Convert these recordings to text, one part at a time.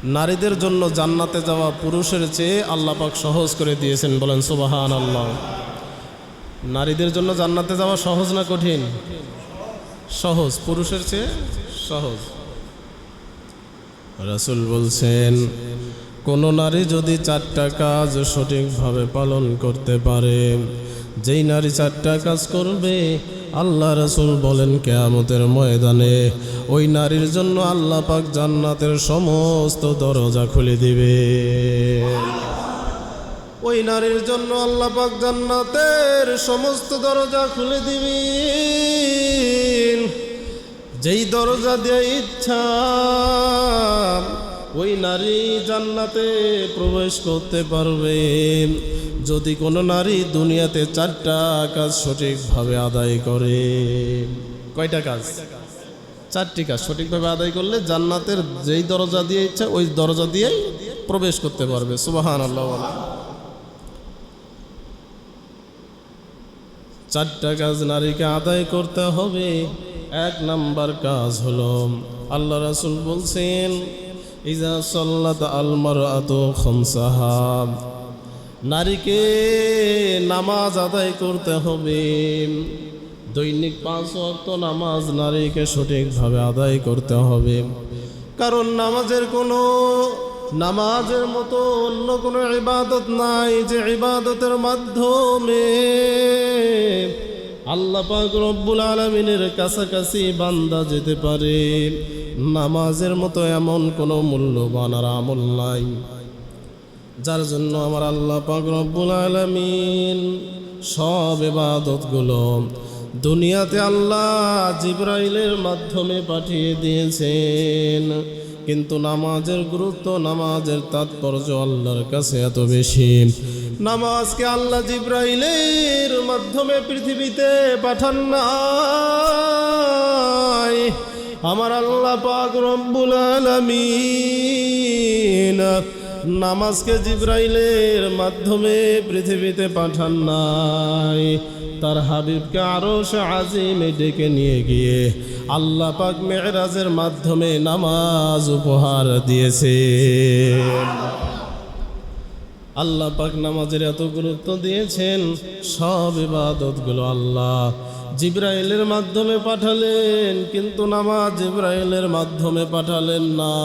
নারীদের জন্য জান্নাতে যাওয়া পুরুষের চেয়ে আল্লাহ পাক সহজ করে দিয়েছেন, বলেন সুবহানাল্লাহ। নারীদের জন্য জান্নাতে যাওয়া সহজ না কঠিন? সহজ, পুরুষের চেয়ে সহজ। রাসূল বলছেন, কোন নারী যদি 4টা কাজ সঠিকভাবে পালন করতে পারে, যেই নারী 4টা কাজ করবে, আল্লাহ রাসূল বলেন কিয়ামতের ময়দানে ওই নারীর জন্য আল্লাহ পাক জান্নাতের সমস্ত দরজা খুলে দিবে। ওই নারীর জন্য আল্লাহ পাক জান্নাতের সমস্ত দরজা খুলে দিবেন। যেই দরজা দিয়ে ইচ্ছা ওই নারী জান্নাতে প্রবেশ করতে পারবে। যদি কোনো নারী দুনিয়াতে 4টা কাজ সঠিকভাবে আদায় করে। কয়টা কাজ? 4টি কাজ সঠিকভাবে আদায় করলে জান্নাতের যেই দরজা দিয়ে ইচ্ছা ওই দরজা দিয়েই প্রবেশ করতে পারবে। সুবহানাল্লাহ। 4টা কাজ নারীকে আদায় করতে হবে। 1 নাম্বার কাজ হলো, আল্লাহ রাসূল বলছেন, ইজা সাল্লাত আল মারআতু খামসাহা, নারীকে নামাজ আদায় করতে হবে। দৈনিক 5 ওয়াক্ত নামাজ নারীকে সঠিকভাবে আদায় করতে হবে। কারণ নামাজের মতো অন্য কোনো ইবাদত নাই যে ইবাদতের মাধ্যমে আল্লাহ পাক রব্বুল আলামিনের কাছাকাছি বান্দা যেতে পারে। নামাজের মতো এমন কোনো মূল্যবান আর আমল নাই, যার জন্য আমার আল্লাহ পাক রব্বুল আলামিন সব ইবাদতগুলো দুনিয়াতে আল্লাহ জিবরাইলের মাধ্যমে পাঠিয়ে দিয়েছেন। কিন্তু নামাজের গুরুত্ব, নামাজের তাৎপর্য আল্লাহর কাছে এত বেশি, নামাজকে আল্লাহ জিবরাইলের মাধ্যমে পৃথিবীতে পাঠান নাই। আমার আল্লাহ পাক রব্বুল আলামিন নামাজকে জিবরাইলের মাধ্যমে পৃথিবীতে পাঠান নাই, তার হাবিবকে আরশে আজিমে ডেকে নিয়ে গিয়ে আল্লাহ পাক মেরাজের মাধ্যমে নামাজ উপহার দিয়েছে। আল্লাহ পাক নামাজের এত গুরুত্ব দিয়েছেন, সব ইবাদতগুলো আল্লাহ জিবরাইলের মাধ্যমে পাঠালেন, কিন্তু নামাজ জিবরাইলের মাধ্যমে পাঠালেন না।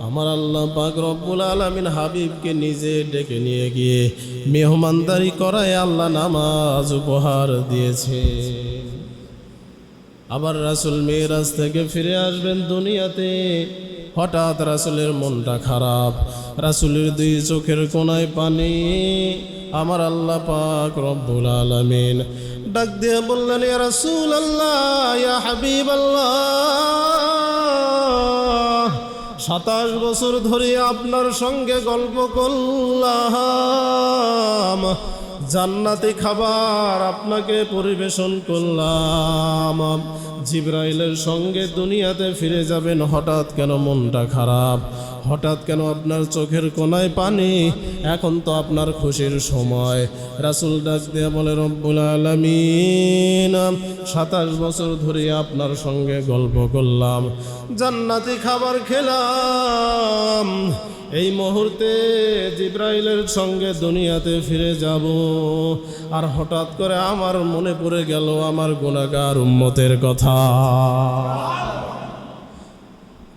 আমার আল্লাহ পাক রব্বুল আলামিন হাবিবকে নিজে ডেকে নিয়ে গিয়ে মেহমানদারি করায় আল্লাহ নামাজ উপহার দিয়েছে। আবার রাসূল মেরাজ থেকে ফিরে আসবেন দুনিয়াতে। হঠাৎ রাসূলের মনটা খারাপ, রাসূলের 2 চোখের কোণায় পানি। আমার আল্লাহ পাক রব্বুল আলামিন ডাক দিয়ে বললেন, ইয়া রাসূলুল্লাহ, ইয়া হাবিবাল্লাহ, 27 বছর ধরে আপনার সঙ্গে গল্প করলাম, জান্নাতি খাবার আপনাকে পরিবেশন করলাম, জিবরাইলের সঙ্গে দুনিয়াতে ফিরে যাবেন, হঠাৎ কেন মনটা খারাপ? হঠাৎ কেন আপনার চোখের কোণায় পানি? এখন তো আপনার খুশির সময়। রাসূল ডাক দিয়ে বলে, রব্বুল আলামিন 27 বছর ধরে আপনার সঙ্গে গল্প করলাম, জান্নাতি খাবার খেলাম, এই মুহূর্তে জিবরাইলের সঙ্গে দুনিয়াতে ফিরে যাব, আর হঠাৎ করে আমার মনে পড়ে গেল আমার গুনাহগার উম্মতের কথা।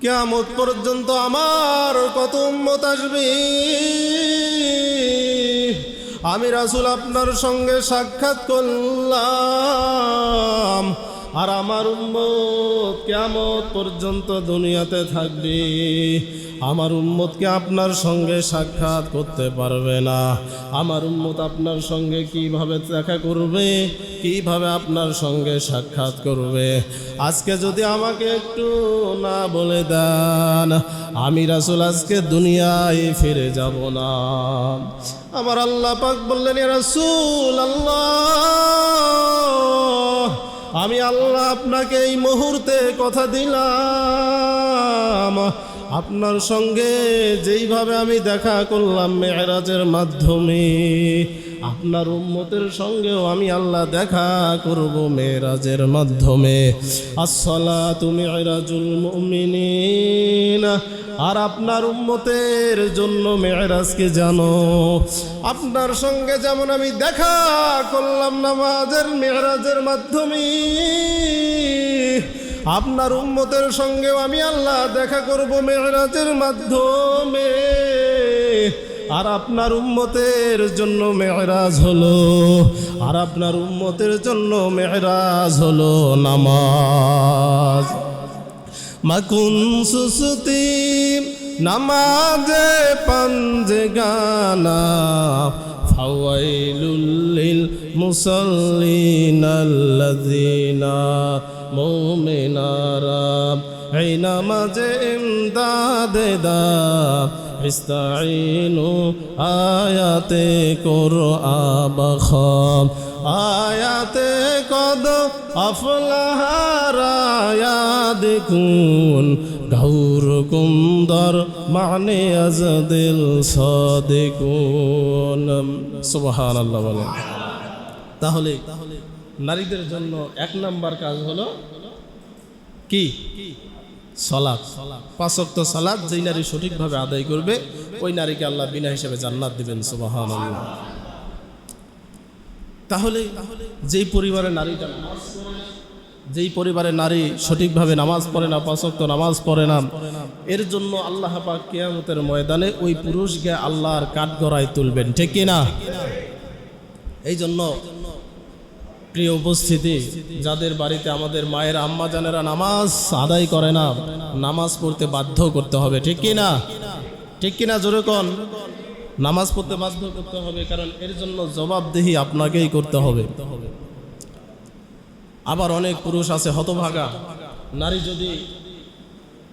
কিয়ামত পর্যন্ত আমার কত উম্মত আসবে? আমি রাসূল আপনার সঙ্গে সাক্ষাৎ করলাম, আর আমার উম্মত কিয়ামত পর্যন্ত দুনিয়াতে থাকবে। আমার উম্মতকে আপনার সঙ্গে সাক্ষাৎ করতে পারবে না। আমার উম্মত আপনার সঙ্গে কিভাবে দেখা করবে, কিভাবে আপনার সঙ্গে সাক্ষাৎ করবে? আজকে যদি আমাকে একটু না বলে দেন, আমি রাসূল আজকে দুনিয়ায় ফিরে যাব না। আমার আল্লাহ পাক বললেন, ইয়া রাসূলুল্লাহ, আমি আল্লাহ আপনাকে এই মুহূর্তে কথা দিলাম, আপনার সঙ্গে যেইভাবে আমি দেখা করলাম মেরাজের মাধ্যমে, আপনার উম্মতের সঙ্গেও আমি আল্লাহ দেখা করব মেরাজের মাধ্যমে। আসসালাতু মিরাজুল মুমিনিন আর আপনার উম্মতের জন্য মেরাজকে জানো। আপনার সঙ্গে যেমন আমি দেখা করলাম নামাজের মেরাজের মাধ্যমে, আপনার উম্মতের সঙ্গেও আমি আল্লাহ দেখা করব মেরাজের মাধ্যমে। আর আপনার উম্মতের জন্য মেরাজ হলো, আর আপনার উম্মতের জন্য মেরাজ হলো নামাজ। মাকুন সুসুতি নামাজে পাঞ্জে গানা, ফাওয়াইলুল লিল মুসাল্লিন আল্লাযিনা মুমিনারা এই নামাজে ইমদাদে দা ইস্তাইনু আয়াতে কুরআন খাম আয়াতে কদ আফলাহার আয়াদিকুন গাউরকুম দর মানে আজদিল সাদিকুন। সুবহানাল্লাহ বলেন। তাহলে নারীদের জন্য এক নাম্বার কাজ হলো কি? সালাত। 5 ওয়াক্ত সালাত যেই নারী সঠিকভাবে আদায় করবে ওই নারীকে আল্লাহ বিনা হিসাবে জান্নাত দিবেন। সুবহানাল্লাহ। তাহলে যেই পরিবারে নারীটা নামাজ পড়ে না, যেই পরিবারে নারী সঠিকভাবে নামাজ পড়ে না, 5 ওয়াক্ত নামাজ পড়ে না, এর জন্য আল্লাহ পাক কিয়ামতের ময়দানে ওই পুরুষকে আল্লাহর কাঠগড়ায় তুলবেন, ঠিক কি না? এই জন্য প্রিয় উপস্থিতি, যাদের বাড়িতে আমাদের মায়ের আম্মা জানেরা নামাজ আদায় করে না, নামাজ পড়তে বাধ্য করতে হবে, ঠিক কি না? ঠিক কি না? জোরে কোন। নামাজ পড়তে বাধ্য করতে হবে, কারণ এর জন্য জবাবদিহি আপনাকেই করতে হবে। আবার অনেক পুরুষ আছে হতভাগা, নারী যদি,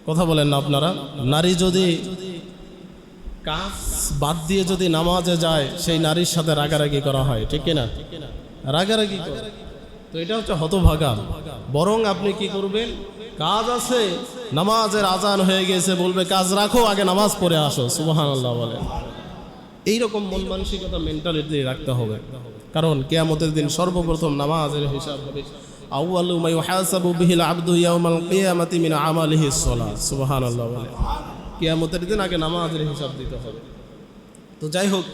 কথা বলেন না আপনারা, নারী যদি কাজ বাদ দিয়ে যদি নামাজে যায়, সেই নারীর সাথে রাগারাগি করা হয়, ঠিক কি না? রাগারাগি করে, তো এটা হচ্ছে হতভাগা। বরং আপনি কি করবেন? কাজ আছে, নামাজের আজান হয়ে গেছে, বলবে কাজ রাখো, আগে নামাজ পড়ে আসো। সুবহানাল্লাহ বলেন। এইরকম মন মানসিকতা, মেন্টালিটি রাখতে হবে, কারণ কিয়ামতের দিন সর্বপ্রথম নামাজের হিসাব হবে। আউয়ালু মা ইউহাসাবু বিহিল আবদু ইয়াউমাল কিয়ামাতি মিন আমালিহিস সালাত। সুবহানাল্লাহ বলেন। কিয়ামতের দিন আগে নামাজের হিসাব দিতে হবে। তো যাই হোক,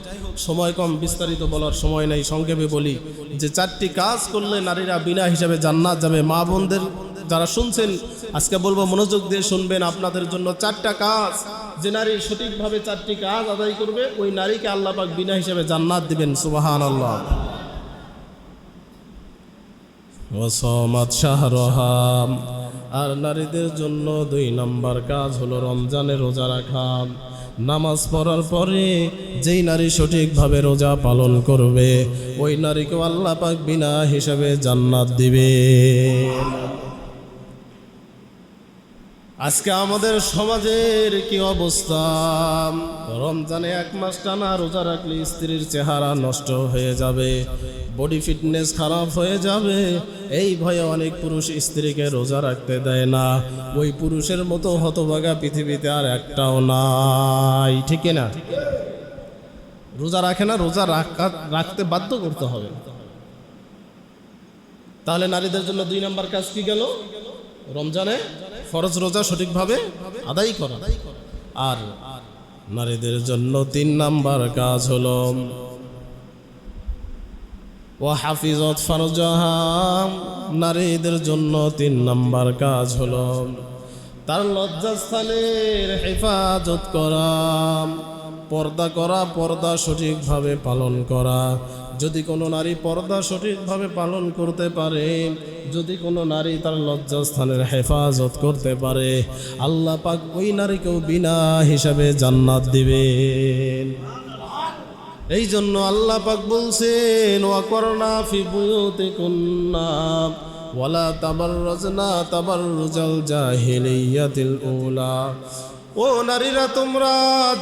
সময় কম, বিস্তারিত বলার সময় নেই, সংক্ষেপে বলি যে 4টি কাজ করলে নারীরা বিনা হিসাবে জান্নাত যাবে। মা বোনদের যারা শুনছেন, আজকে বলবো মনোযোগ দিয়ে শুনবেন। আপনাদের জন্য 4টা কাজ, যে নারী সঠিকভাবে 4টি কাজ আদায় করবে ওই নারীকে আল্লাহ পাক বিনা হিসাবে জান্নাত দিবেন। সুবহানাল্লাহ। ওয়াসামাত শাহরহা, আর নারীদের জন্য 2 নম্বর কাজ হলো রমজানে রোজা রাখা। নামাজ পড়ার পরে যেই নারী সঠিকভাবে রোজা পালন করবে ওই নারীকে আল্লাহ পাক বিনা হিসাবে জান্নাত দিবে। আজকে আমাদের সমাজের কি অবস্থা? রমজানে 1 মাস টানা রোজা রাখলে স্ত্রীর চেহারা নষ্ট হয়ে যাবে, বডি ফিটনেস খারাপ হয়ে যাবে। এই ভয়ে অনেক পুরুষ স্ত্রীকে রোজা রাখতে দেয় না। ওই পুরুষের মতো হতভাগা পৃথিবীতে আর একটাও নাই, ঠিক না? রোজা রাখে না, রোজা রাখতে বাধ্য করতে হবে। তাহলে নারীদের জন্য 2 নম্বর কাজ কি গেল? রমজানে ফরজ রোজা সঠিকভাবে আদায় করা। আর নারীদের জন্য 3 নম্বর কাজ হলো ওয়া হাফিজত ফারজাহা। নারীদের জন্য 3 নম্বর কাজ হলো তার লজ্জাস্থানের হেফাজত করা, পর্দা করা, পর্দা সঠিকভাবে পালন করা। যদি কোনো নারী পর্দা সঠিকভাবে পালন করতে পারে, যদি কোনো নারী তার লজ্জাস্থানের হেফাজত করতে পারে, আল্লাহ পাক ওই নারীকেও বিনা হিসাবে জান্নাত দিবেন। এই জন্য আল্লাহ পাক বলছেন ওয়াকরনা ফি বুয়ুতিকুন্না ওয়ালা তাবাররাজনা তাবাররুজাল জাহিলিয়াতিল উলা। ও নারীরা, তোমরা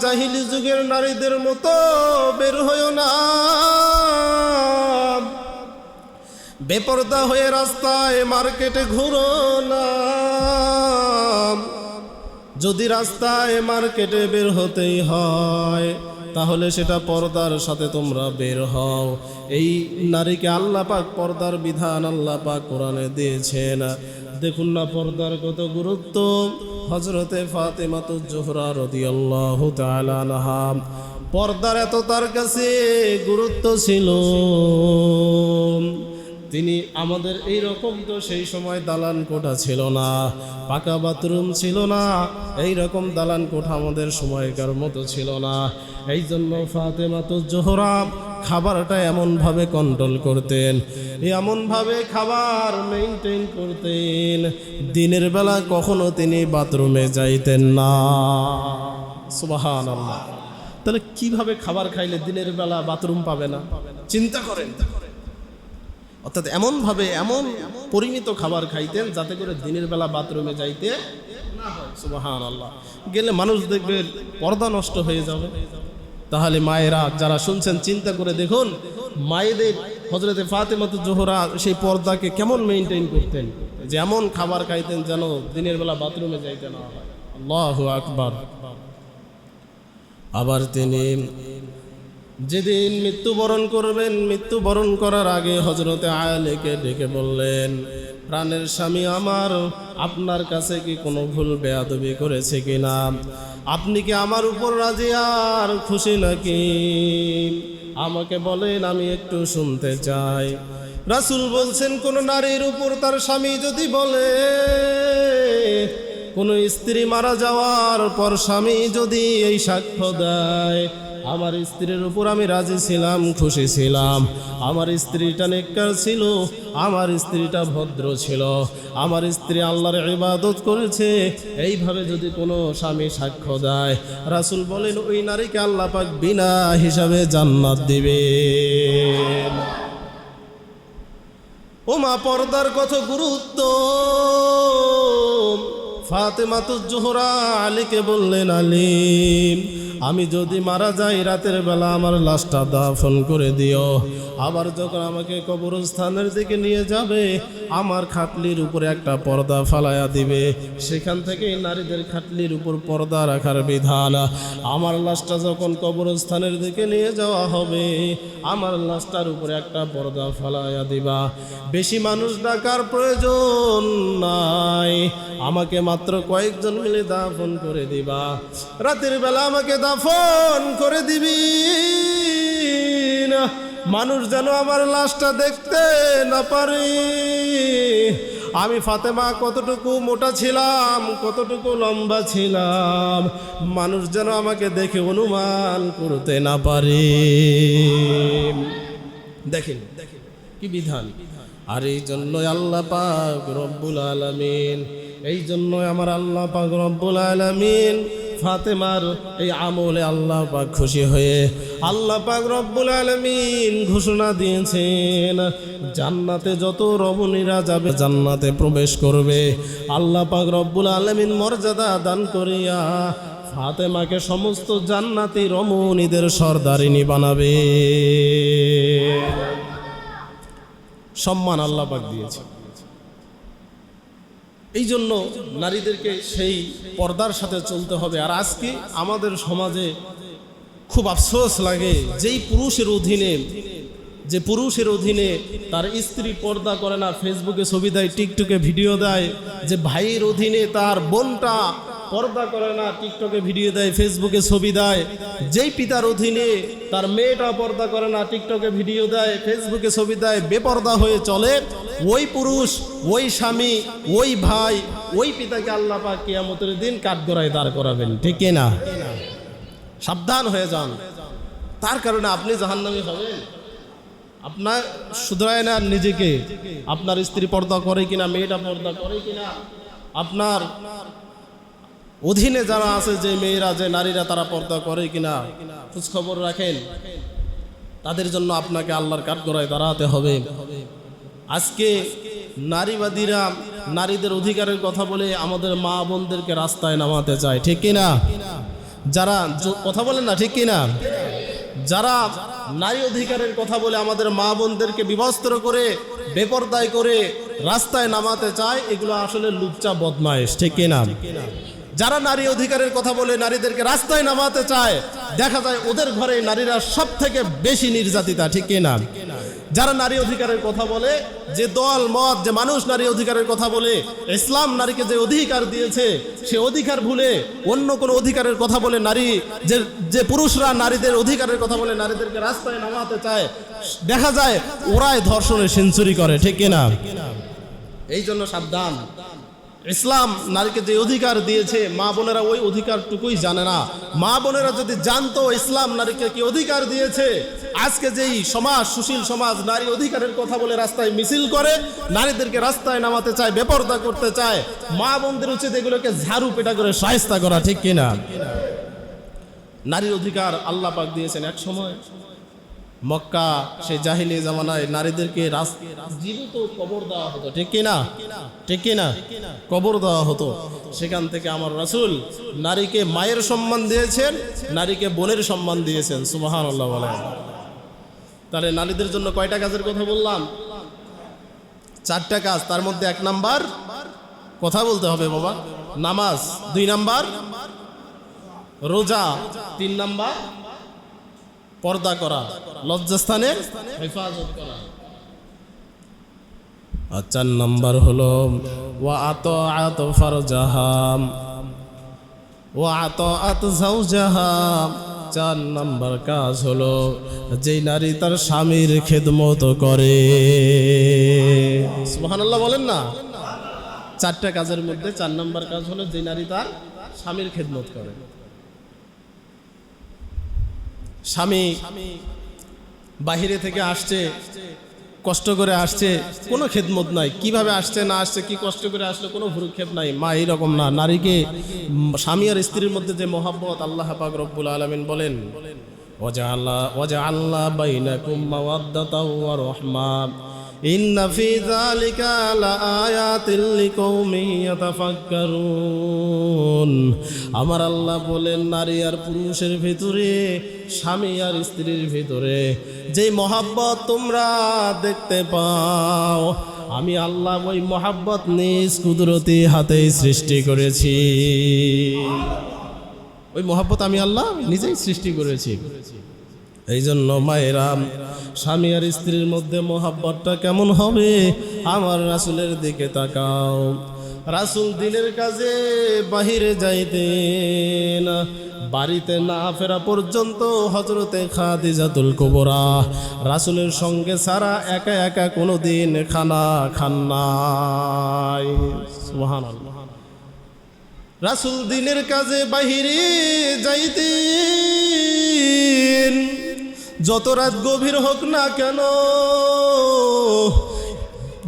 জাহিলি যুগের নারীদের মতো বের হইও না, বেপরদা হয়ে রাস্তায় মার্কেটে ঘুরো না। যদি রাস্তায় মার্কেটে বের হতেই হয় তাহলে সেটা পর্দার সাথে তোমরা বের হও। এই নারীকে আল্লাহ পাক পর্দার বিধান আল্লাহ পাক কোরআনে দিয়েছেন দেখুন না পর্দার কত গুরুত্ব। হযরতে ফাতেমাতুজ জোহরা রাদিয়াল্লাহু তাআলা আনহা, পর্দার এত তার কাছে গুরুত্ব ছিল। তিনি আমাদের এই রকম তো সেই সময় দালান কোঠা ছিল না, পাকা বাথরুম ছিল না, এই রকম দালান কোঠা আমাদের সময়কার মতো ছিল না। এই জন্য ফাতেমাতুজ জোহরা খাবারটা এমনভাবে কন্ট্রোল করতেন, এমনভাবে খাবার মেনটেন করতেন, দিনের বেলা কখনো তিনি বাথরুমে যাইতেন না। সুবহানাল্লাহ। তাহলে কিভাবে খাবার খাইলে দিনের বেলা বাথরুম পাবে না? চিন্তা করেন। অর্থাৎ এমনভাবে এমন পরিমিত খাবার খাইতেন যাতে করে দিনের বেলা বাথরুমে যাইতে না হয়। সুবহানাল্লাহ। গেলে মানুষ দেখবে পর্দা নষ্ট হয়ে যাবে। তাহলে মায়েরা যারা শুনছেন চিন্তা করে দেখুন, মায়েদের হযরতে ফাতেমাতুজ জোহরা সেই পর্দাকে কেমন মেইনটেইন করতেন, যেমন খাবার খাইতেন যেন দিনের বেলা বাথরুমে যাইতে না হয়। আল্লাহু আকবার। আবার তিনি যেদিন মৃত্যুবরণ করবেন, মৃত্যুবরণ করার আগে হযরতে আলীকে ডেকে বললেন, প্রাণের স্বামী আমার, আপনার কাছে কি কোনো ভুল বেয়াদবি করেছে কিনা? আপনি কি আমার উপর রাজি আর খুশি নাকি? আমাকে বলেন, আমি একটু শুনতে চাই। রাসূল বলছেন, কোন নারীর উপর তার স্বামী যদি বলে, কোন স্ত্রী মারা যাওয়ার পর স্বামী যদি এই সাক্ষ্য দেয়, আমার স্ত্রীর উপর আমি রাজি ছিলাম, খুশি ছিলাম, আমার স্ত্রীটা নেককার ছিল, আমার স্ত্রীটা ভদ্র ছিল, আমার স্ত্রী আল্লাহর ইবাদত করেছে, এইভাবে যদি কোনো স্বামী সাক্ষ্য দেয়, রাসূল বলেন ওই নারীকে আল্লাহ পাক বিনা হিসাবে জান্নাত দিবেন। ও মা, পর্দার কত গুরুত্ব। ফাতেমাতুজ জোহরা আলীকে বললেন, আলী, আমি যদি মারা যাই রাতের বেলা আমার লাশটা দাফন করে দিও। আবার যখন আমাকে কবরস্থানের দিকে নিয়ে যাবে, আমার খাটলির উপরে একটা পর্দা ফালায়া দিবে, সেখান থেকে নারীদের খাটলির উপর পর্দা রাখার বিধান। আমার লাশটা যখন কবরস্থানের দিকে নিয়ে যাওয়া হবে, আমার লাশটার উপরে একটা পর্দা ফালায়া দিবা। বেশি মানুষ ডাকার প্রয়োজন নাই, আমাকে মাত্র কয়েকজন মিলে দাফন করে দিবা। রাতের বেলা আমাকে দাফন করে দিবি না, মানুষ যেন আমার লাশটা দেখতে না পারে। আমি ফাতেমা কতটুকু মোটা ছিলাম, কতটুকু লম্বা ছিলাম, মানুষ যেন আমাকে দেখে অনুমান করতে না পারে। দেখেন কি বিধান। আর এই জন্যই আল্লাহ পাক রব্বুল আলামিন, এই জন্যই আমার আল্লাহ পাক রব্বুল আলামিন ফাতেমার এই আমলে আল্লাহ পাক খুশি হয়ে আল্লাহ পাক রব্বুল আলামিন ঘোষণা দিয়েছেন, জান্নাতে যত রমণীরা যাবে জান্নাতে প্রবেশ করবে, আল্লাহ পাক রব্বুল আলামিন মর্যাদা দান করিয়া ফাতেমাকে সমস্ত জান্নাতি রমণীদের সর্দারিনী বানাবে। সম্মান আল্লাহ পাক দিয়েছে। এই জন্য নারীদেরকে সেই পর্দার সাথে চলতে হবে। আর আজকে আমাদের সমাজে খুব আফসোস লাগে, যেই পুরুষের অধীনে তার স্ত্রী পর্দা করে না, ফেসবুকে ছবি দেয়, টিকটকে ভিডিও দেয়, যে ভাইয়ের অধীনে তার বোনটা পর্দা করে না, টিকটকে ভিডিও দেয়, ফেসবুকে ছবি দেয়, যেই পিতার অধীনে তার মেয়েটা পর্দা করে না, টিকটকে ভিডিও দেয়, ফেসবুকে ছবি দেয়, বেপর্দা হয়ে চলে, ওই পুরুষ, ওই স্বামী, ওই ভাই, ওই পিতাকে আল্লাহ পাক কিয়ামতের দিন কাঠগড়ায় দাঁড় করাবেন। ঠিক না? সাবধান হয়ে যান, তার কারণে আপনি জাহান্নামী হবেন। আপনার শুধরায় না নিজেকে, আপনার স্ত্রী পর্দা করে কিনা, মেয়েটা পর্দা করে কিনা, আপনার অধীনে যারা আছে, যে মেয়েরা, যে নারীরা, তারা পর্দা করে কিনা খোঁজখবর রাখেন। তাদের জন্য আপনাকে আল্লাহর কাঠগড়ায় দাঁড়াতে হবে। আজকে নারীবাদীরা নারীদের অধিকারের কথা বলে আমাদের মা বোনদেরকে রাস্তায় নামাতে চায়। ঠিক কিনা? যারা কথা বলেন না, ঠিক কিনা? যারা নারী অধিকারের কথা বলে আমাদের মা বোনদেরকে বিবস্ত্র করে, বেপরদায় করে রাস্তায় নামাতে চায়, এগুলো আসলে লুচ্চা বদমাইশ। ঠিক কিনা? যারা নারী অধিকারের কথা বলে নারীদেরকে রাস্তায় নামাতে চায়, দেখা যায় ওদের ঘরে নারীরা সব থেকে বেশি নির্যাতিতা। ঠিক কিনা? যারা নারী অধিকারের কথা বলে, যে দল মত, যে মানুষ নারী অধিকারের কথা বলে, ইসলাম নারীকে যে অধিকার দিয়েছে সে অধিকার ভুলে অন্য কোনো অধিকারের কথা বলে, নারী যে পুরুষরা নারীদের অধিকারের কথা বলে নারীদেরকে রাস্তায় নামাতে চায়, দেখা যায় ওরাই ধর্ষণের সেঞ্চুরি করে, ঠিক কিনা? এই জন্য সাবধান। ইসলাম নারীকে যে অধিকার দিয়েছে, মা বোনেরা ওই অধিকারটুকুই জানে না। মা বোনেরা যদি জানতো ইসলাম নারীকে কি অধিকার দিয়েছে, আজকে যেই সমাজ, সুশীল সমাজ নারী অধিকারের কথা বলে রাস্তায় মিছিল করে, নারীদেরকে রাস্তায় নামাতে চায়, বেপরদা করতে চায়, মা বোনদের উচিত এগুলোকে ঝাড়ু পেটা করে শায়েস্তা করা, ঠিক কিনা? নারীর অধিকার আল্লাহ পাক দিয়েছেন। এক সময় মক্কা সেই জাহিলি জামানায় নারীদেরকে জীবিত কবর দেওয়া হতো, ঠিক কিনা? ঠিক কিনা? কবর দেওয়া হতো। সেখান থেকে আমার রাসূল নারীকে মায়ের সম্মান দিয়েছেন, নারীকে বোনের সম্মান দিয়েছেন। সুবহানাল্লাহ বলেন। তাহলে নারীদের জন্য কয়টা কাজের কথা বললাম? 4টা কাজ। তার মধ্যে 1 নাম্বার কথা বলতে হবে বাবা, নামাজ। 2 নাম্বার রোজা। 3 নাম্বার পর্দা করা, লজ্জাস্থানের হেফাজত করা। আর 4 নাম্বার হলো ওয়া আতাআত ফারজাহা ওয়া আতাআত যাওজাহা। 4 নাম্বার কাজ হলো যেই নারী তার স্বামীর খেদমত করে। সুবহানাল্লাহ বলেন না? 4টা কাজের মধ্যে 4 নাম্বার কাজ হলো যেই নারী তার স্বামীর খেদমত করে। স্বামী বাহিরে থেকে আসছে, কষ্ট করে আসছে, কোনো খেদমত নাই। কিভাবে আসছে না আসছে, কি কষ্ট করে আসলে, কোনো ভ্রুক্ষেপ নাই। মা এইরকম না। নারীকে, স্বামী আর স্ত্রীর মধ্যে যে মহব্বত, আল্লাহ পাক রব্বুল আলামিন বলেন ওয়াজআলনা বাইনাকুম মাওয়াদ্দাতাও ওয়া রাহমা ইন্না ফি যালিকা লাআয়াতিল লিকাউমিন ইয়াতাফাক্কারুন। আমার আল্লাহ বলেন নারী আর পুরুষের ভিতরে, স্বামী আর স্ত্রীর ভিতরে যে মহব্বত তোমরা দেখতে পাও, আমি আল্লাহ ওই মহব্বত নিজ কুদরতি হাতেই সৃষ্টি করেছি। ওই মহব্বত আমি আল্লাহ নিজেই সৃষ্টি করেছি। এই জন্য মায়েরা, স্বামী আর স্ত্রীর মধ্যে মহব্বতটা কেমন হবে, আমার রাসূলের দিকে তাকাও। রাসূল দিনের কাজে বাহিরে যাইতেন, বাড়িতে না ফেরা পর্যন্ত হযরতে খাদিজাতুল কুবরা রাসূলের সঙ্গে সারা একা একা কোনোদিন খানা খান নাই। সুবহানাল্লাহ। রাসূল দিনের কাজে বাহিরে যাইতেন, যত রাত গভীর হোক না কেন,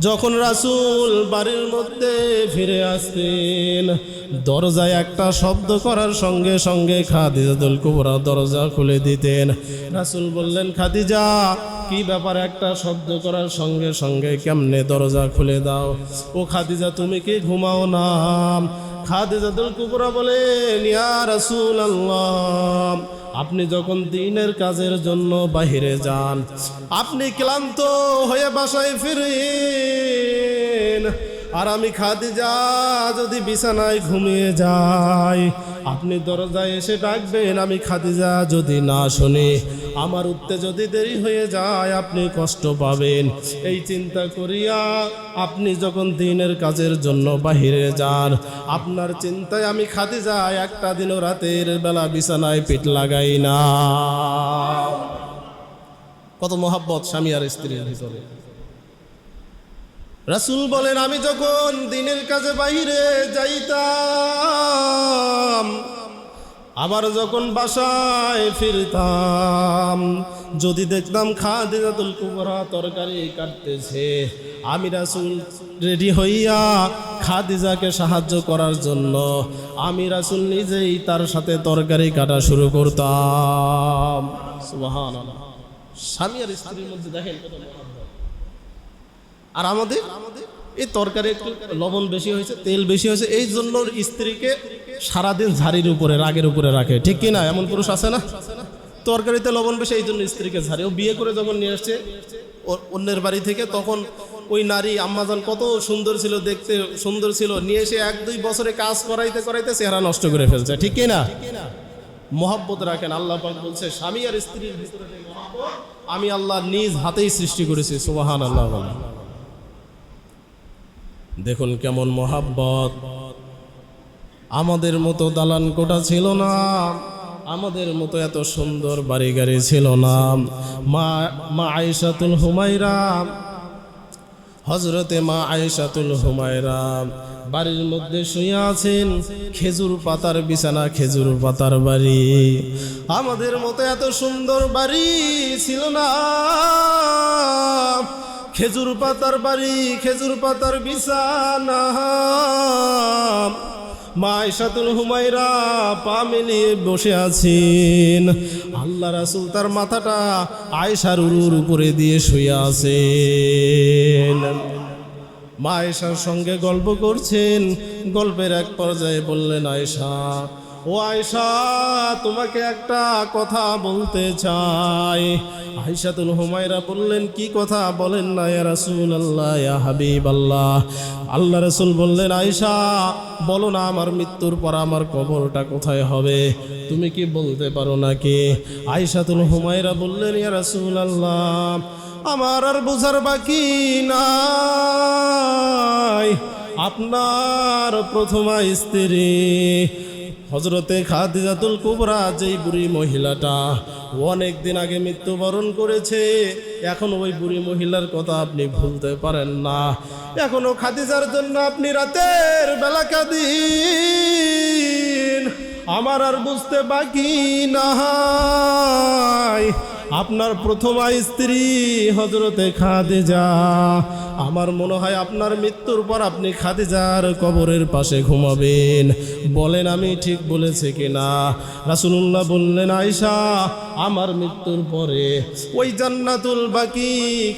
যখন রাসূল বাড়ির মধ্যে ফিরে আসতেন, দরজায় একটা শব্দ করার সঙ্গে সঙ্গে খাদিজাতুল কুবরা দরজা খুলে দিতেন। রাসূল বললেন, খাদিজা কি ব্যাপার, একটা শব্দ করার সঙ্গে সঙ্গে কেমনে দরজা খুলে দাও? ও খাদিজা, তুমি কি ঘুমাও না? খাদিজাতুল কুবরা বলেন, ইয়া রাসূলুল্লাহ, আপনি যখন দিনের কাজের জন্য বাহিরে যান, আপনি ক্লান্ত হয়ে বাসায় ফিরেন, আর আমি খাদিজা যদি বিছানায় ঘুমিয়ে যাই, আপনি দরজায় এসে ডাকবেন, আমি খাদিজা যদি না শুনি, আমার উঠতে যদি দেরি হয়ে যায়, আপনি কষ্ট পাবেন। এই চিন্তা করিয়া আপনি যখন দিনের কাজের জন্য বাহিরে যান, আপনার চিন্তায় আমি খাদিজা একটা দিনও রাতের বেলা বিছানায় পিঠ লাগাই না। কত মহব্বত স্বামী আর স্ত্রীর ভিতরে। রাসূল বলেন, আমি যখন দিনের কাজে বাইরে যাইতাম, আবার যখন বাসায় ফিরতাম, যদি দেখতাম খাদিজাতুল কুবরা তরকারি কাটতেছে, আমি রাসূল রেডি হইয়া খাদিজাকে সাহায্য করার জন্য আমি রাসূল নিজেই তার সাথে তরকারি কাটা শুরু করতাম। সুবহানাল্লাহ। স্বামী আর স্ত্রীর মধ্যে দেখেন কত মহব্বত। আর আমাদের এই তরকারি একটু লবণ বেশি হয়েছে, তেল বেশি হয়েছে, এই জন্য স্ত্রীকে সারাদিন ঝাড়ির উপরে, রাগের উপরে রাখে, ঠিক কিনা? এমন পুরুষ আছে না? তরকারিতে লবণ বেশি, এই জন্য স্ত্রীকে ঝাড়ে। ও বিয়ে করে যখন নিয়ে আসছে অন্যের বাড়ি থেকে, তখন ওই নারী আম্মাজান কত সুন্দর ছিল, দেখতে সুন্দর ছিল, নিয়ে এসে 1-2 বছরে কাজ করাইতে করাইতে চেহারা নষ্ট করে ফেলছে, ঠিক কিনা? মহব্বত রাখেন। আল্লাহ পাক বলছে স্বামী আর স্ত্রীর ভিতরে যে মহব্বত আমি আল্লাহ নিজ হাতেই সৃষ্টি করেছি। সুবহানাল্লাহ বলেন। দেখুন কেমন মহব্বত। আমাদের মতো দালান কোঠা ছিল না, আমাদের মতো এত সুন্দর বাড়ি গাড়ি ছিল না। মা আয়েশাতুল হুমায়রা, হযরতে মা আয়েশাতুল হুমায়রা বাড়ির মধ্যে শুয়ে আছেন, খেজুর পাতার বিছানা, খেজুর পাতার বাড়ি। আমাদের মতো এত সুন্দর বাড়ি ছিল না, খেজুর পাতার বাড়ি, খেজুর পাতার বিছানা। মা আয়েশাতুল হুমায়রা পা মিলিয়ে বসে আছেন। আল্লাহ রাসূল তার মাথাটা আয়েশার উরুর উপরে দিয়ে শুয়ে আছেন। মা আয়েশার সঙ্গে গল্প করছেন। গল্পের এক পর্যায়ে বললেন, আয়েশা, ও আয়েশা, তোমাকে একটা কথা বলতে চাই। আয়েশাতুল হুমায়রা বললেন, কি কথা? বলেন না ইয়া রাসূলুল্লাহ, ইয়া হাবিবাল্লাহ। আল্লাহ রাসূল বললেন, আয়েশা বলো না, আমার মৃত্যুর পর আমার কবরটা কোথায় হবে? তুমি কি বলতে পারো নাকি? আয়েশাতুল হুমায়রা বললেন, ইয়া রাসূলুল্লাহ, আমার আর বোঝার বাকি নাই। আপনার প্রথমা স্ত্রী হযরতে খাদিজাতুল কুবরা, যেই বুড়ি মহিলাটা অনেক দিন আগে মৃত্যুবরণ করেছে, এখন ওই বুড়ি মহিলার কথা আপনি ভুলতে পারেন না। এখনো খাদিজার জন্য আপনি রাতের বেলা কাঁদিন। আমার আর বুঝতে বাকি নাই, আপনার প্রথমা স্ত্রী হযরতে খাদিজা। আমার মনে হয় আপনার মৃত্যুর পর আপনি খাদিজার কবরের পাশে ঘুমাবেন। বলেন আমি ঠিক বলেছি কিনা? রাসূলুল্লাহ বললেন, আয়েশা, আমার মৃত্যুর পরে ওই জান্নাতুল বাকি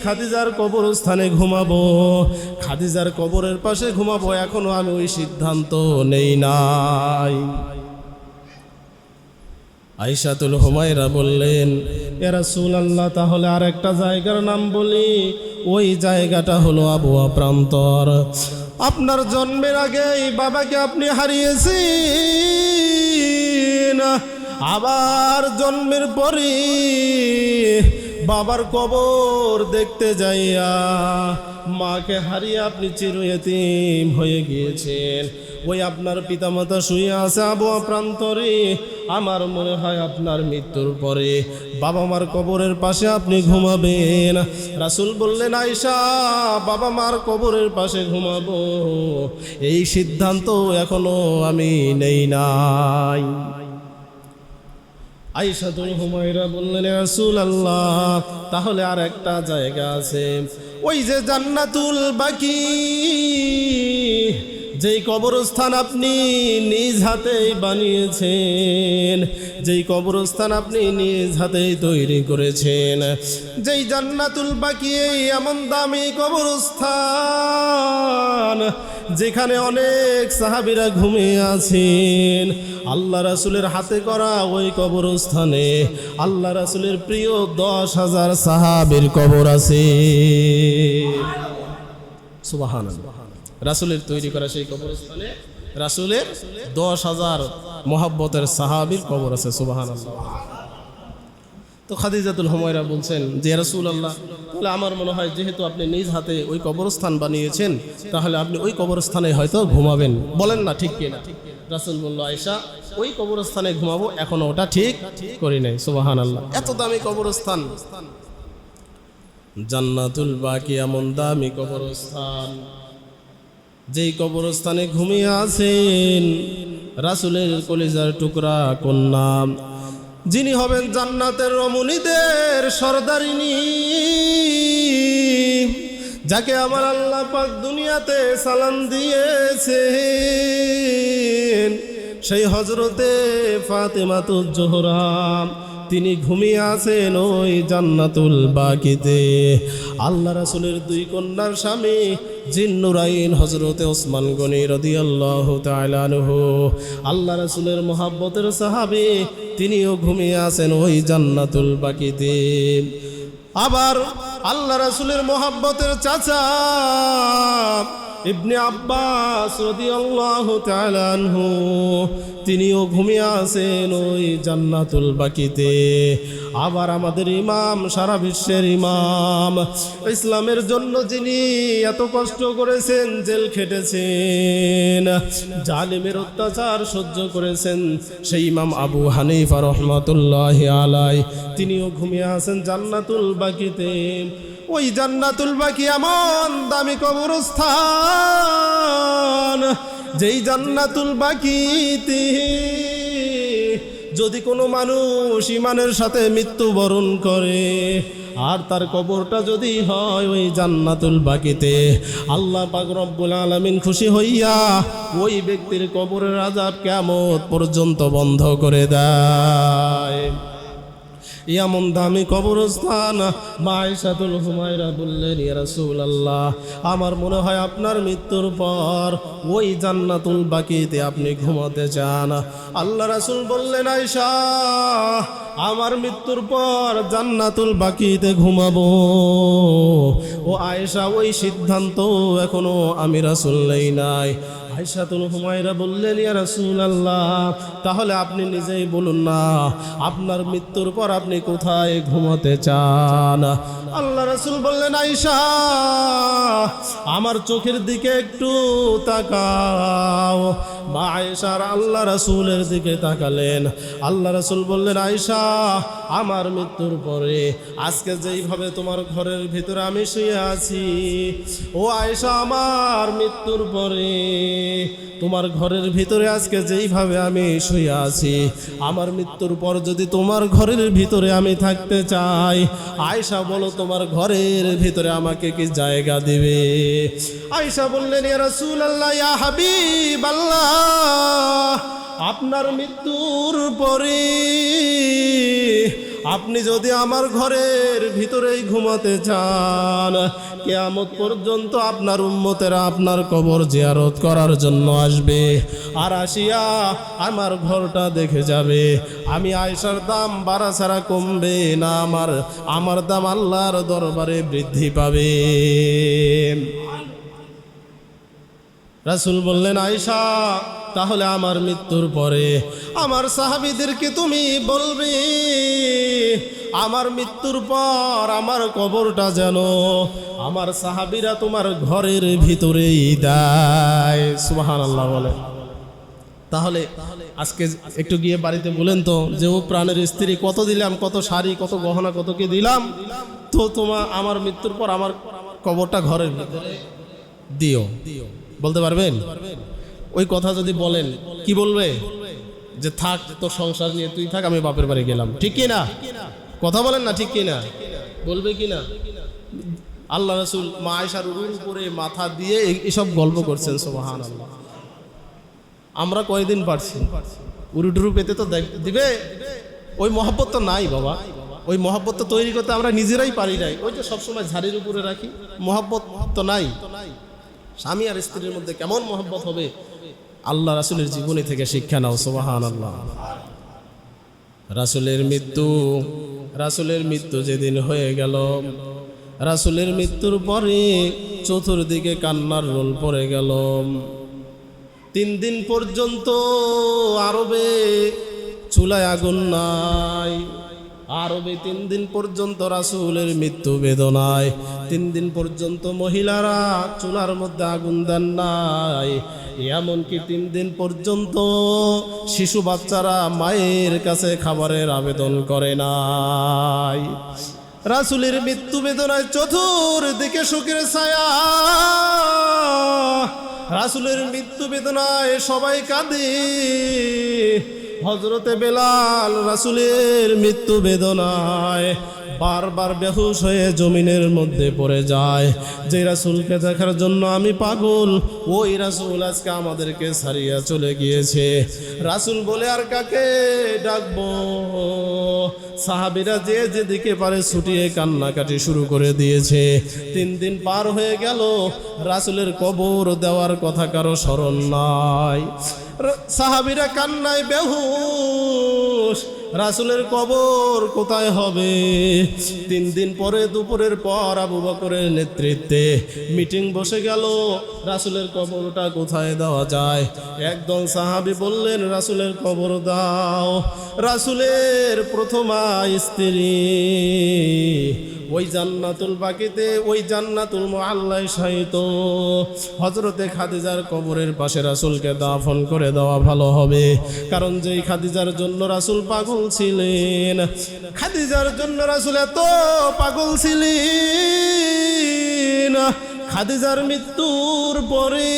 খাদিজার কবরস্থানে ঘুমাবো, খাদিজার কবরের পাশে ঘুমাবো, এখনো আমি ওই সিদ্ধান্ত নেই নাই। আয়েশাতুল হুমায়রা বললেন, ইয়া রাসূলুল্লাহ, তাহলে আর একটা জায়গার নাম বলি। ওই জায়গাটা হলো আবওয়া প্রান্তর। আপনার জন্মের আগেই বাবাকে আপনি হারিয়েছেন, আবার জন্মের পরে বাবার কবর দেখতে যাইয়া মাকে হারিয়ে আপনি চিরয়তীম হয়ে গিয়েছেন। ওই আপনার পিতামাতা শুয়ে আছে আবওয়া প্রান্তরে। আমার মনে হয় আপনার মৃত্যুর পরে বাবা মার কবরের পাশে আপনি ঘুমাবেন। রাসূল বললেন, আয়েশা, বাবা মার কবরের পাশে ঘুমাবো, এই সিদ্ধান্ত এখনো আমি নেই নাই। আয়েশাতুল হুমায়রা বললেন, ইয়া রাসূলুল্লাহ, তাহলে আর একটা জায়গা আছে, ওই যে জান্নাতুল বাকি, যেই কবরস্থান আপনি নিজ হাতেই বানিয়েছেন, যেই কবরস্থান আপনি নিজ হাতেই তৈরি করেছেন, যেই জান্নাতুল বাকি, এমন দামি কবরস্থান যেখানে অনেক সাহাবীরা ঘুমিয়ে আছেন। আল্লাহ রাসূলের হাতে করা ওই কবরস্থানে আল্লাহ রাসূলের প্রিয় 10,000 সাহাবীর কবর আছে। সুবহানাল্লাহ। রাসূলের তৈরি করা সেই কবরস্থানে রাসূলের 10,000 মহব্বতের সাহাবীর কবর আছে। সুবহানাল্লাহ। তো খাদিজাতুল হুমায়রা বলছেন যে, ইয়া রাসূলুল্লাহ, তাহলে আমার মনে হয় যেহেতু আপনি নিজ হাতে ওই কবরস্থান বানিয়েছেন, তাহলে আপনি ওই কবরস্থানে হয়তো ঘুমাবেন। বলেন না ঠিক কিনা? রাসূল বলল, আয়েশা, ওই কবরস্থানে ঘুমাবো, এখনো ওটা ঠিক করি নাই। সুবহানাল্লাহ। এত দামি কবরস্থান জান্নাতুল বাকি, এমন দামি কবরস্থান, যেই কবরস্থানে ঘুমিয়ে আছেন রাসূলের কলিজার টুকরা কন্যা, যিনি হবেন জান্নাতের রমণীদের সরদারিনী, যাকে আমার আল্লাহ পাক দুনিয়াতে সালাম দিয়েছেন, সেই হযরতে ফাতেমাতুজ জোহরা, তিনি ঘুমিয়ে আছেন ওই জান্নাতুল বাকিতে। আল্লাহ রাসূলের 2 কন্যার স্বামী জিন্নুরাইন হযরতে ওসমান গনি রাদিয়াল্লাহু তাআলা আনহু, আল্লাহ রাসূলের মহব্বতের সাহাবী, তিনিও ঘুমিয়ে আছেন ওই জান্নাতুল বাকিতে। আবার আল্লাহ রাসূলের মহব্বতের চাচা ইবনে আব্বাস রাদিয়াল্লাহু তাআলা আনহু তিনিও ঘুমিয়ে আছেন ওই জান্নাতুল বাকিতে। আবার আমাদের ইমাম, সারা বিশ্বের ইমাম, ইসলামের জন্য যিনি এত কষ্ট করেছেন, জেল খেটেছেন, জালিমের অত্যাচার সহ্য করেছেন, সেই ইমাম আবু হানিফা রাহমাতুল্লাহি আলাইহি তিনিও ঘুমিয়ে আছেন জান্নাতুল বাকিতে। ওই জান্নাতুল বাকি এমন দামি কবরস্থান, যেই জান্নাতুল বাকিতে যদি কোনো মানুষ ইমানের সাথে মৃত্যুবরণ করে আর তার কবরটা যদি হয় ওই জান্নাতুল বাকিতে, আল্লাহ পাক রব্বুল আলামিন খুশি হইয়া ওই ব্যক্তির কবরের আযাব কিয়ামত পর্যন্ত বন্ধ করে দেয়। এমন দামি কবরস্থান। মা আয়েশাতুল হুমায়রা বললেন, ইয়া রাসূলুল্লাহ, আমার মনে হয় আপনার মৃত্যুর পর ওই জান্নাতুল বাকিতে আপনি ঘুমাতে চান। আল্লাহ রাসূল বললেন, আয়েশা, আমার মৃত্যুর পর জান্নাতুল বাকিতে ঘুমাবো। ও আয়েশা, ওই সিদ্ধান্ত এখনো আমি রাসূল নেই নাই। আয়েশাতুল হুমায়রা বললেন, ইয়া রাসূলুল্লাহ, তাহলে আপনি নিজেই বলুন না, আপনার মৃত্যুর পর আপনি কোথায় ঘুমাতে চান? আল্লাহ রাসূল বললেন, আয়েশা, আমার চোখের দিকে একটু তাকাও। মা আয়েশা আল্লাহ রাসূলের দিকে তাকালেন। আল্লাহ রাসূল বললেন, আয়েশা, আমার মৃত্যুর পরে আজকে যেইভাবে তোমার ঘরের ভিতরে আমি শুয়ে আছি, ও আয়েশা, আমার মৃত্যুর পরে তোমার ঘরের ভিতরে আজকে যেইভাবে আমি শুয়ে আছি, আমার মৃত্যুর পর যদি তোমার ঘরের ভিতরে আমি থাকতে চাই, আয়েশা বলো, তোমার ঘরের ভিতরে আমাকে কি জায়গা দিবে? আয়েশা বললেন, ইয়া রাসূলুল্লাহ, ইয়া হাবিবাল্লাহ, আপনার মৃত্যুর পরে আপনি যদি আমার ঘরের ভিতরেই ঘুমাতে চান, কিয়ামত পর্যন্ত আপনার উম্মতেরা আপনার কবর জিয়ারত করার জন্য আসবে, আর আসিয়া আমার ঘরটা দেখে যাবে। আমি আয়েশার দাম বাড়া ছাড়া কমবে না, আমার দাম আল্লাহর দরবারে বৃদ্ধি পাবে। রাসূল বললেন, আয়েশা, তাহলে আমার মৃত্যুর পরে আমার সাহাবীদেরকে তুমি বলবে, আমার মৃত্যুর পর আমার কবরটা যেন আমার সাহাবীরা তোমার ঘরের ভিতরেই দেয়। সুবহানাল্লাহ বলে। তাহলে আজকে একটু গিয়ে বাড়িতে বলেন তো, যে ও প্রাণের স্ত্রী, কত দিলাম, কত শাড়ি, কত গহনা, কত কি দিলাম, তো তোমার আমার মৃত্যুর পর আমার কবরটা ঘরের ভিতরে দিও। বলতে পারবেন? ওই কথা যদি বলেন, কি বলবে? যে থাক, তোর সংসার নিয়ে তুই থাক, আমি বাপের বাড়ি গেলাম। ঠিক কি না? কথা বলেন না, ঠিক কি না? বলবে কি না? আল্লাহ রাসূল মা আয়েশার উপরে মাথা দিয়ে এসব গল্প করছেন। সুবহানাল্লাহ। আমরা কয়দিন পারছি? উরুটুরু পেতে তো দিবে। ওই মহব্বত তো নাই বাবা। ওই মহব্বত তো তৈরি করতে আমরা নিজেরাই পারি নাই। ওই যে সবসময় ঝাড়ির উপরে রাখি, মহব্বত তো নাই। স্বামী আর স্ত্রীর মধ্যে কেমন মহব্বত হবে? আল্লাহ রাসূলের জীবনী থেকে শিক্ষা নাও। সুবহানাল্লাহ। রাসূলের মৃত্যু যেদিন হয়ে গেল, রাসূলের মৃত্যুর পরে চতুর্দিকে কান্নার রোল পড়ে গেল। 3 দিন পর্যন্ত আরবে চুলায় আগুন নাই। আরবে 3 দিন পর্যন্ত রাসূলের মৃত্যু বেদনায় 3 দিন পর্যন্ত মহিলারা চুলার মধ্যে আগুন দেন নাই। এমনকি 3 দিন পর্যন্ত শিশু বাচ্চারা মায়ের কাছে খাবারের আবেদন করে নাই। রাসূলের মৃত্যু বেদনায় চতুর্দিকে শোকের ছায়া। রাসূলের মৃত্যু বেদনায় সবাই কাঁদে। হযরতে বেলাল রাসূলের মৃত্যু বেদনায় বারবার বেহুশ হয়ে জমিনের মধ্যে পড়ে যায়। যে রাসূলকে দেখার জন্য আমি পাগল, ওই রাসূল আজকে আমাদেরকে ছাড়িয়া চলে গিয়েছে। রাসূল বলে আর কাকে ডাকবো? সাহাবীরা যে যেদিকে পারে ছুটিয়ে কান্নাকাটি শুরু করে দিয়েছে। 3 দিন পার হয়ে গেল, রাসূলের কবর দেওয়ার কথা কারো স্মরণ নাই। সাহাবীরা কান্নায় বেহুশ। রাসূলের কবর কোথায় হবে? 3 দিন পরে দুপুরের পর আবু বকরের নেতৃত্বে মিটিং বসে গেল, রাসূলের কবরটা কোথায় দেওয়া যায়। একদল সাহাবী বললেন, রাসূলের কবর দাও। রাসূলের প্রথমা স্ত্রী ওই জান্নাতুল বাকিতে, ওই জান্নাতুল মুআল্লায় শায়িত হযরতে খাদিজার কবরের পাশে রাসূলকে দাফন করে দেওয়া ভালো হবে। কারণ যেই খাদিজার জন্য রাসূল পাগল ছিলেন, খাদিজার জন্য রাসূল এত পাগল ছিলেন, খাদিজার মৃত্যুর পরে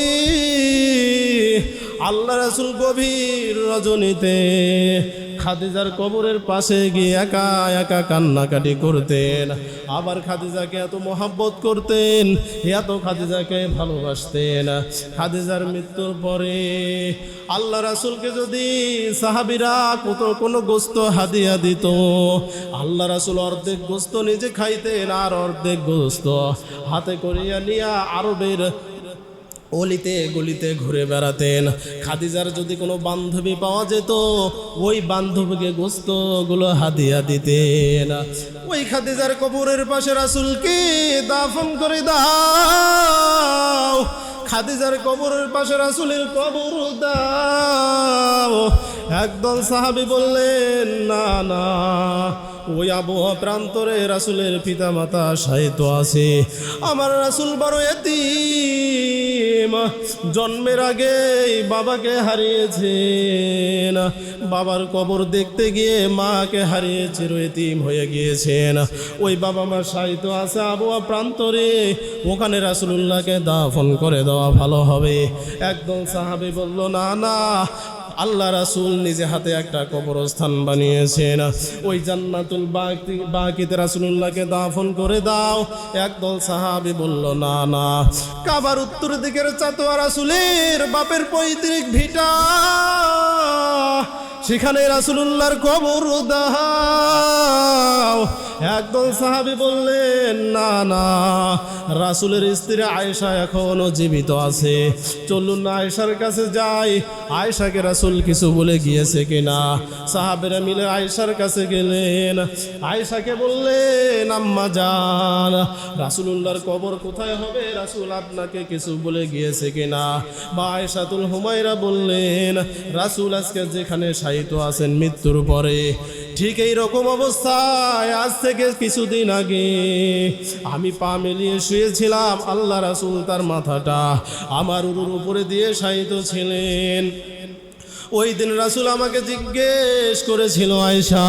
আল্লাহ রাসূল গভীর রজনীতে খাদিজার কবরের পাশে গিয়ে একা একা কান্নাকাটি করতেন। আবার খাদিজাকে এত মহব্বত করতেন, এত খাদিজাকে ভালোবাসতেন। খাদিজার মৃত্যুর পরে আল্লাহ রাসূলকে যদি সাহাবীরা কোনো গোস্ত হাদিয়া দিত, আল্লাহ রাসূল অর্ধেক গোস্ত নিজে খাইতেন আর অর্ধেক গোস্ত হাতে করিয়া নিয়া আরবের অলিতে গলিতে ঘুরে বেড়াতেন। খাদিজার যদি কোনো বান্ধবী পাওয়া যেত, ওই বান্ধবীকে গোস্তগুলো হাদিয়া দিতেন। ওই খাদিজার কবরের পাশে রাসূলকে দাফন করে দাও, খাদিজার কবরের পাশে রাসূলের কবর দাও। একদল সাহাবী বললেন, না না, ওই আবহাওয়া প্রান্তরে রাসূলের পিতামাতা শায়িত আছে, আমার রাসূল বড় এতিম, জন্মের আগেই বাবাকে হারিয়েছেন, বাবার কবর দেখতে গিয়ে মাকে হারিয়ে চির এতিম হয়ে গিয়েছেন। ওই বাবা মা শায়িত আছে আবহাওয়া প্রান্তরে, ওখানে রাসূলুল্লাহকে দাফন করে দেওয়া ভালো হবে। একদল সাহাবী বলল, না না, আল্লাহ রাসূল নিজে হাতে একটা কবরস্থান বানিয়েছেন, ওই জান্নাতুল বাকিতে রাসূলুল্লাহকে দাফন করে দাও। একদল সাহাবী বলল, না না, কাবার উত্তর দিকের চাতোয়া রাসূলের বাপের পৈতৃক ভিটা, সেখানে রাসূলুল্লাহর কবর দাও। একদল সাহাবী বললেন, না না, রাসূলের স্ত্রী আয়েশা এখনো জীবিত আছে, চলুন না আয়েশার কাছে যাই, আয়েশাকে রাসূল কিছু বলে গিয়েছে কিনা। সাহাবীরা মিলে আয়েশার কাছে গেলেন, আয়েশাকে বললেন, আম্মা জান, রাসূলুল্লাহর কবর কোথায় হবে, রাসূল আপনাকে কিছু বলে গিয়েছে কিনা। বা আয়েশাতুল হুমায়রা বললেন, রাসূল আজকে যেখানে শায়িত আছেন মৃত্যুর পরে, ঠিক এই রকম অবস্থায় আজ থেকে কিছুদিন আগে আমি পা মেলিয়ে শুয়েছিলাম, আল্লাহ রাসূল তার মাথাটা আমার উরুর উপরে দিয়ে শায়িত ছিলেন। ওই দিন রাসূল আমাকে জিজ্ঞেস করেছিল, আয়েশা,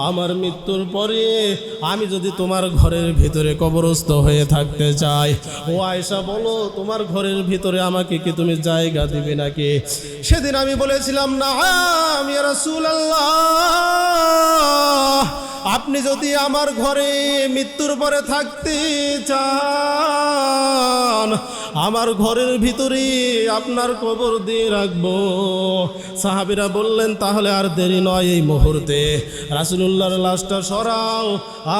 আমার মৃত্যুর পরে আমি যদি তোমার ঘরের ভিতরে কবরস্থ হয়ে থাকতে চাই, ও আয়েশা বলো, তোমার ঘরের ভিতরে আমাকে কি তুমি জায়গা দিবে নাকি? সেদিন আমি বলেছিলাম, নাআম ইয়া রাসূলুল্লাহ, আপনি যদি আমার ঘরে মৃত্যুর পরে থাকতে চান, আমার ঘরের ভিতরে আপনার কবর দিয়ে রাখবো। সাহাবীরা বললেন, তাহলে আর দেরি নয়, এই মুহূর্তে রাসূলুল্লাহর লাশটা সরাও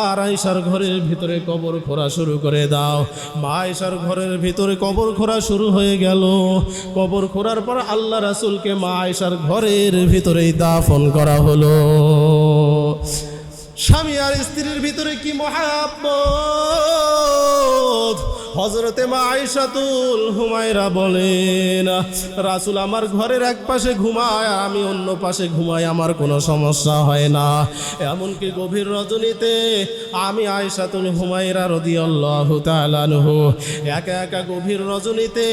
আর আয়েশার ঘরের ভিতরে কবর খোঁড়া শুরু করে দাও। মা আয়েশার ঘরের ভিতরে কবর খোঁড়া শুরু হয়ে গেল। কবর খোঁড়ার পর আল্লাহ রাসূলকে মা আয়েশার ঘরের ভিতরেই দাফন করা হলো। স্বামী আর স্ত্রীর ভিতরে কি মহাব্বত! হযরতে মা আয়েশাতুল হুমায়রা বলেন, রাসূল আমার ঘরের এক পাশে ঘুমায় আর আমি অন্য পাশে ঘুমাই, আমার কোনো সমস্যা হয় না। এমনকি গভীর রজনীতে আমি আয়েশাতুল হুমায়রা রাদিয়াল্লাহু তাআলা আনহু একা একা গভীর রজনীতে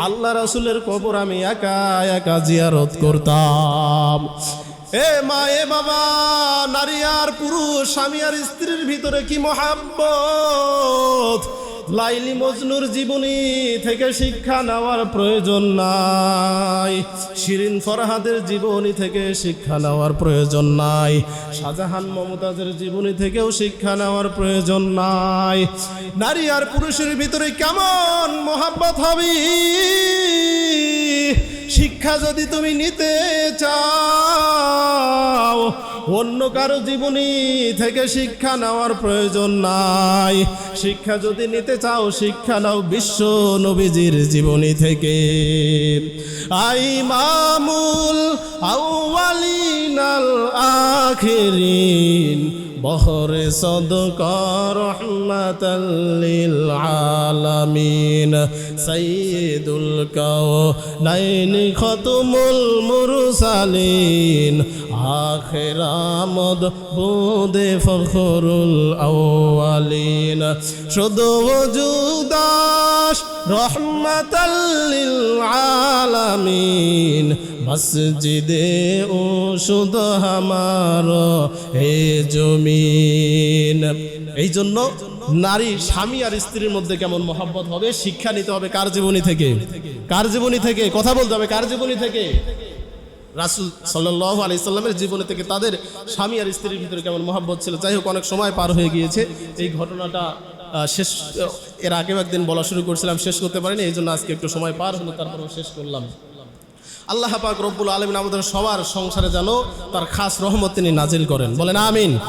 আল্লাহ রাসূলের কবর আমি একা একা জিয়ারত করতাম। এ মা, এ বাবা, নারী আর পুরুষ, স্বামী আর স্ত্রীর ভিতরে কি মহাব্বত! লাইলি মজনুর জীবনী থেকে শিক্ষা নেওয়ার প্রয়োজন নাই, শিরিন ফরহাদের জীবনী থেকে শিক্ষা নেওয়ার প্রয়োজন নাই, শাহজাহান মমতাজের জীবনী থেকেও শিক্ষা নেওয়ার প্রয়োজন নাই। নারী আর পুরুষের ভিতরে কেমন মহাব্বত হবে, শিক্ষা যদি তুমি নিতে চাও, অন্য কারো জীবনী থেকে শিক্ষা নেওয়ার প্রয়োজন নাই। শিক্ষা যদি নিতে চাও শিক্ষা নাও বিশ্ব নবীজির জীবনী থেকে। ইমামুল আউয়ালিন আল আখিরিন বহরে সদকা রহমাতাল লিল আলামিন সাইয়্যিদুল কাওনাইন খাতুমুল মুরসালিন আখির আমদ বুদে ফখরুল আউয়ালিন শুধু ওজুদাস রহমাতাল লিল আলামিন মসজিদে ও শুধ হামার হে জমিন। এই জন্য নারী স্বামী আর স্ত্রীর মধ্যে কেমন মহব্বত হবে শিক্ষা নিতে হবে কার জীবনী থেকে? কার জীবনী থেকে? কথা বলতে হবে কার জীবনী থেকে? রাসূল সাল্লাল্লাহু আলাইহি সাল্লামের জীবনী থেকে। তাদের স্বামী আর স্ত্রীর ভিতরে কেমন মহব্বত ছিল। যাই হোক, অনেক সময় পার হয়ে গিয়েছে। এই ঘটনাটা শেষ এর আগেও একদিন বলা শুরু করছিলাম, শেষ করতে পারিনি, এই জন্য আজকে একটু সময় পার হলো, তারপরেও শেষ করলাম। আল্লাহ পাক রব্বুল আলামিন আমাদের সবার সংসারে যেন তার খাস রহমত তিনি নাজিল করেন। বলেন আমিন।